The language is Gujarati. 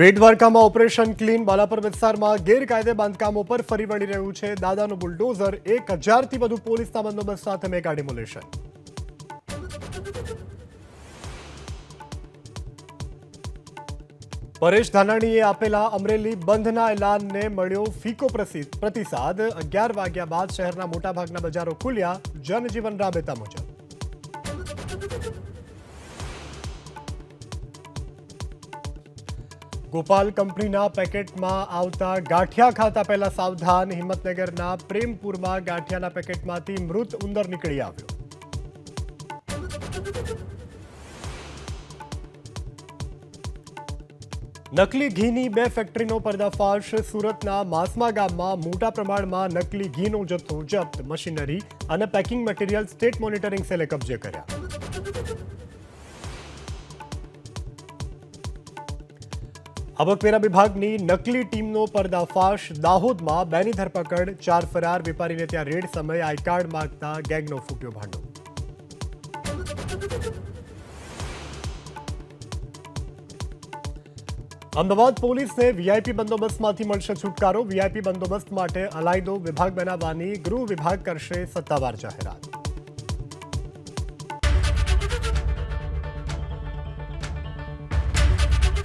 બેટ દ્વારકામાં ઓપરેશન ક્લીન બાલાપર વિસ્તારમાં ગેરકાયદે બાંધકામો પર ફરી વળી રહ્યું છે દાદાનું બુલડોઝર 1000થી વધુ પોલીસના બંદોબસ્ત સાથે મેગા ડિમોલેશન. પરેશ ધાનાણીએ આપેલા અમરેલી બંધના એલાનને મળ્યો ફીકો પ્રતિસાદ. 11 વાગ્યા બાદ શહેરના મોટાભાગના બજારો ખુલ્યા, જનજીવન રાબેતા મુજબ. ગોપાલ કંપનીના પેકેટમાં આવતા ગાંઠિયા ખાતા પહેલા સાવધાન. હિંમતનગરના પ્રેમપુરમાં ગાંઠિયાના પેકેટમાંથી મૃત ઉંદર નીકળી આવ્યો. નકલી ઘીની 2 ફેક્ટરીનો પર્દાફાશ. સુરતના માસમા ગામમાં મોટા પ્રમાણમાં નકલી ઘીનો જથ્થો જપ્ત. મશીનરી અને પેકિંગ મટીરીયલ સ્ટેટ મોનિટરિંગ સેલે કબજે કર્યા. આવકવેરા વિભાગની નકલી ટીમનો પર્દાફાશ. દાહોદમાં 2ની ધરપકડ. 4 ફરાર વેપારીને ત્યાં રેડ સમયે આઈ કાર્ડ માંગતા ગેંગનો ફૂટ્યો ભાંડો. અમદાવાદ પોલીસને વીઆઈપી બંદોબસ્તમાંથી મળશે છુટકારો. વીઆઈપી બંદોબસ્ત માટે અલાયદો વિભાગ બનાવવાની ગૃહ વિભાગ કરશે સત્તાવાર જાહેરાત.